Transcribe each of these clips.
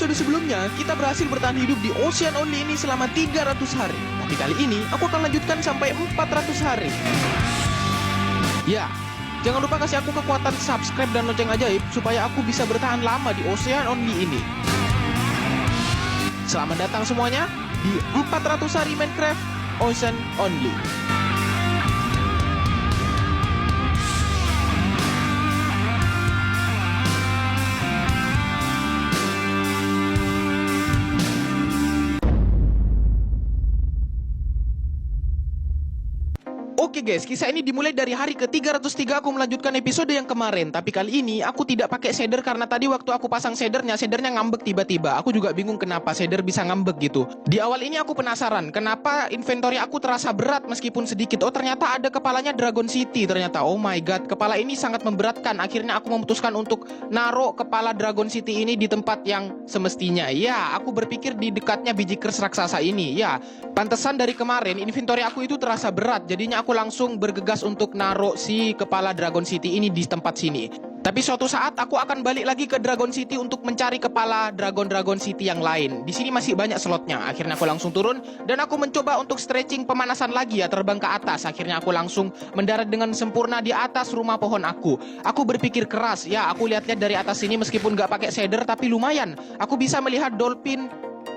episode sebelumnya, kita berhasil bertahan hidup di Ocean Only ini selama 300 hari. Tapi kali ini, aku akan lanjutkan sampai 400 hari. Ya, jangan lupa kasih aku kekuatan subscribe dan lonceng ajaib supaya aku bisa bertahan lama di Ocean Only ini. Selamat datang semuanya di 400 hari Minecraft Ocean Only. Oke guys, kisah ini dimulai dari hari ke-303 aku melanjutkan episode yang kemarin. Tapi kali ini aku tidak pakai shader karena tadi waktu aku pasang shadernya ngambek tiba-tiba. Aku juga bingung kenapa shader bisa ngambek gitu. Di awal ini aku penasaran kenapa inventory aku terasa berat meskipun sedikit. Oh ternyata ada kepalanya Dragon City ternyata. Oh my god, kepala ini sangat memberatkan. Akhirnya aku memutuskan untuk naruh kepala Dragon City ini di tempat yang semestinya. Ya, aku berpikir di dekatnya biji kers raksasa ini. Ya, pantesan dari kemarin inventory aku itu terasa berat. Jadinya aku langsung bergegas untuk naruh si kepala Dragon City ini di tempat sini. Tapi suatu saat aku akan balik lagi ke Dragon City untuk mencari kepala Dragon City yang lain. Di sini masih banyak slotnya. Akhirnya aku langsung turun dan aku mencoba untuk stretching pemanasan lagi ya, terbang ke atas. Akhirnya aku langsung mendarat dengan sempurna di atas rumah pohon aku. Aku berpikir keras ya, aku lihat-lihat dari atas sini meskipun gak pakai shader tapi lumayan. Aku bisa melihat dolphin.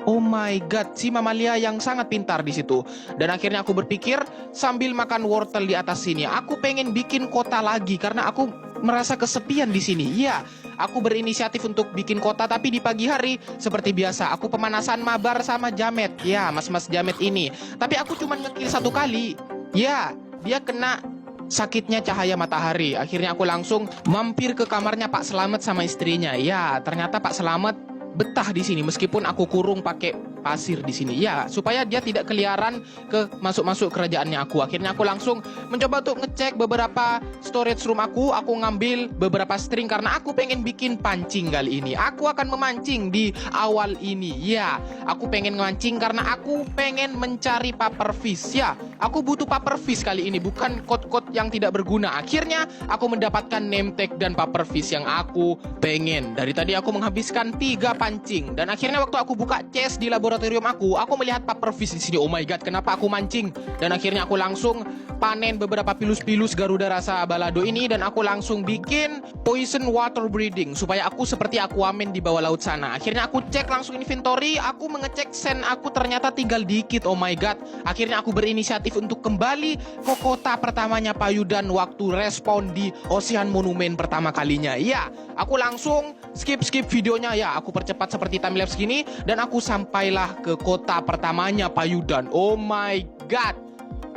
Oh my god, si mamalia yang sangat pintar di situ. Dan akhirnya aku berpikir sambil makan wortel di atas sini, aku pengen bikin kota lagi karena aku merasa kesepian di sini. Iya, aku berinisiatif untuk bikin kota tapi di pagi hari seperti biasa aku pemanasan mabar sama Jamet. Ya, mas-mas Jamet ini. Tapi aku cuma ngekill satu kali. Ya, dia kena sakitnya cahaya matahari. Akhirnya aku langsung mampir ke kamarnya Pak Slamet sama istrinya. Ya, ternyata Pak Slamet betah di sini meskipun aku kurung pakai pasir di sini. Ya, supaya dia tidak keliaran ke masuk-masuk kerajaannya aku. Akhirnya aku langsung mencoba untuk ngecek beberapa storage room aku. Aku ngambil beberapa string karena aku pengen bikin pancing kali ini. Aku akan memancing di awal ini. Ya, aku pengen memancing karena aku pengen mencari pufferfish. Ya, aku butuh pufferfish kali ini, bukan code-code yang tidak berguna. Akhirnya aku mendapatkan name tag dan pufferfish yang aku pengen. Dari tadi aku menghabiskan 3 pancing dan akhirnya waktu aku buka chest di laboratorium aku melihat pufferfish di sini. Oh my god, kenapa aku mancing? Dan akhirnya aku langsung panen beberapa pilus-pilus Garuda rasa balado ini dan aku langsung bikin poison water breeding supaya aku seperti Aquaman di bawah laut sana. Akhirnya aku cek langsung inventory, aku mengecek sand aku ternyata tinggal dikit. Oh my god. Akhirnya aku berinisiatif untuk kembali ke kota pertamanya Payudan waktu respawn di Ocean Monument pertama kalinya. Ya, aku langsung skip videonya ya. Aku percepat seperti timelapse gini dan aku sampailah ke kota pertamanya Payudan. Oh my god.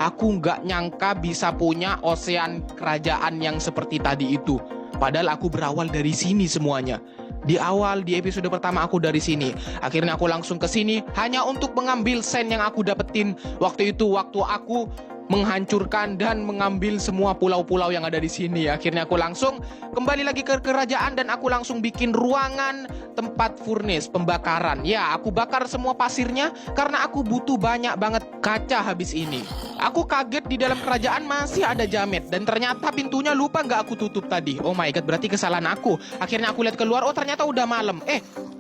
Aku nggak nyangka bisa punya ocean kerajaan yang seperti tadi itu. Padahal aku berawal dari sini semuanya. Di awal, di episode pertama aku dari sini. Akhirnya aku langsung ke sini hanya untuk mengambil sand yang aku dapetin waktu itu. Waktu aku menghancurkan dan mengambil semua pulau-pulau yang ada di sini. Akhirnya aku langsung kembali lagi ke kerajaan dan aku langsung bikin ruangan tempat furnace pembakaran. Ya, aku bakar semua pasirnya karena aku butuh banyak banget kaca habis ini. Aku kaget di dalam kerajaan masih ada Jamet dan ternyata pintunya lupa nggak aku tutup tadi. Oh my god, berarti kesalahan aku. Akhirnya aku lihat keluar, oh ternyata udah malam.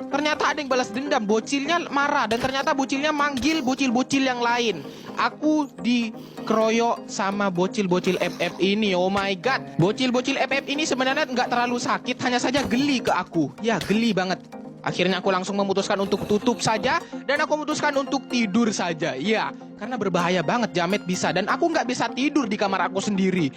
Ternyata ada yang balas dendam. Bocilnya marah dan ternyata bocilnya manggil bocil-bocil yang lain. Aku dikeroyok sama bocil-bocil FF ini. Oh my god. Bocil-bocil FF ini sebenarnya nggak terlalu sakit, hanya saja geli ke aku. Ya, geli banget. Akhirnya aku langsung memutuskan untuk tutup saja dan aku memutuskan untuk tidur saja. Ya, karena berbahaya banget Jamet bisa dan aku nggak bisa tidur di kamar aku sendiri.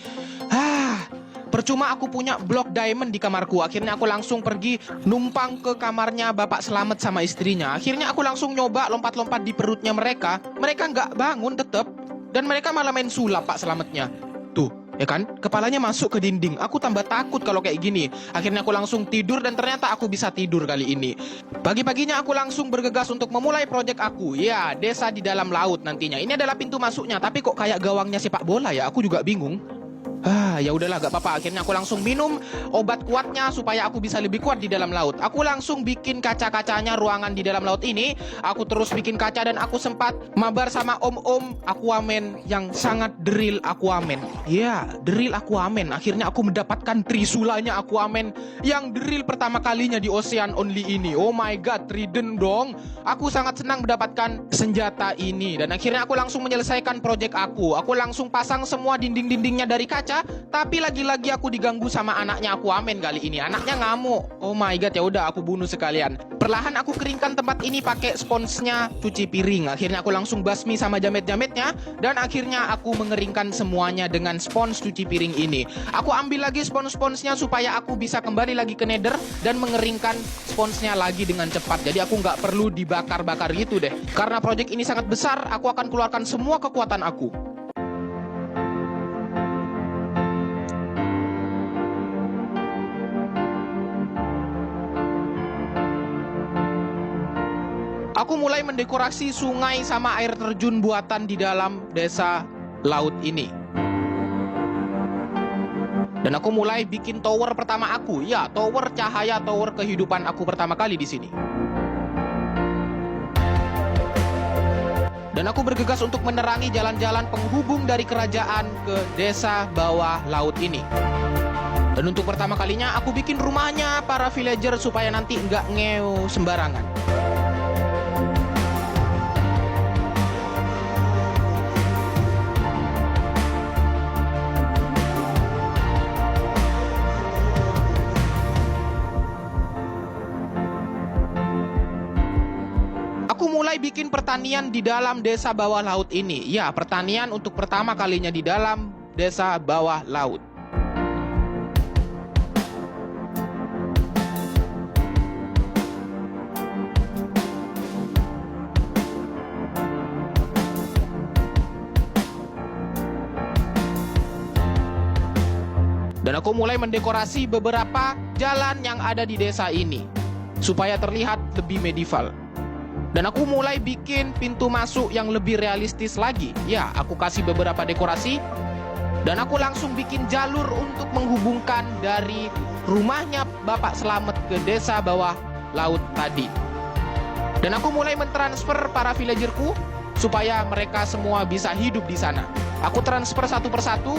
Percuma aku punya blok diamond di kamarku. Akhirnya aku langsung pergi numpang ke kamarnya Bapak Slamet sama istrinya. Akhirnya aku langsung nyoba lompat-lompat di perutnya mereka. Mereka nggak bangun tetap. Dan mereka malah main sulap Pak Slametnya. Tuh, ya kan? Kepalanya masuk ke dinding. Aku tambah takut kalau kayak gini. Akhirnya aku langsung tidur dan ternyata aku bisa tidur kali ini. Pagi-paginya aku langsung bergegas untuk memulai proyek aku. Ya, desa di dalam laut nantinya. Ini adalah pintu masuknya. Tapi kok kayak gawangnya sepak bola ya? Aku juga bingung. Ya udahlah, gak apa-apa. Akhirnya aku langsung minum obat kuatnya supaya aku bisa lebih kuat di dalam laut. Aku langsung bikin kaca-kacanya ruangan di dalam laut ini. Aku terus bikin kaca dan aku sempat mabar sama om-om Aquaman yang sangat drill Aquaman. Ya, drill Aquaman. Akhirnya aku mendapatkan trisulanya Aquaman yang drill pertama kalinya di Ocean Only ini. Oh my god, trident dong. Aku sangat senang mendapatkan senjata ini. Dan akhirnya aku langsung menyelesaikan project aku. Aku langsung pasang semua dinding-dindingnya dari kaca. Tapi lagi-lagi aku diganggu sama anaknya Aquaman kali ini. Anaknya ngamuk. Oh my god, ya udah aku bunuh sekalian. Perlahan aku keringkan tempat ini pakai sponsnya cuci piring. Akhirnya aku langsung basmi sama jamet-jametnya. Dan akhirnya aku mengeringkan semuanya dengan spons cuci piring ini. Aku ambil lagi spons-sponsnya supaya aku bisa kembali lagi ke nether dan mengeringkan sponsnya lagi dengan cepat. Jadi aku nggak perlu dibakar-bakar gitu deh. Karena project ini sangat besar, aku akan keluarkan semua kekuatan aku. Aku mulai mendekorasi sungai sama air terjun buatan di dalam desa laut ini. Dan aku mulai bikin tower pertama aku. Ya, tower cahaya, tower kehidupan aku pertama kali di sini. Dan aku bergegas untuk menerangi jalan-jalan penghubung dari kerajaan ke desa bawah laut ini. Dan untuk pertama kalinya aku bikin rumahnya para villager supaya nanti nggak ngeo sembarangan. Aku mulai bikin pertanian di dalam desa bawah laut ini. Ya, pertanian untuk pertama kalinya di dalam desa bawah laut. Dan aku mulai mendekorasi beberapa jalan yang ada di desa ini supaya terlihat lebih medieval. Dan aku mulai bikin pintu masuk yang lebih realistis lagi. Ya, aku kasih beberapa dekorasi. Dan aku langsung bikin jalur untuk menghubungkan dari rumahnya Bapak Slamet ke desa bawah laut tadi. Dan aku mulai mentransfer para villagerku supaya mereka semua bisa hidup di sana. Aku transfer satu persatu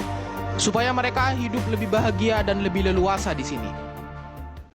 supaya mereka hidup lebih bahagia dan lebih leluasa di sini.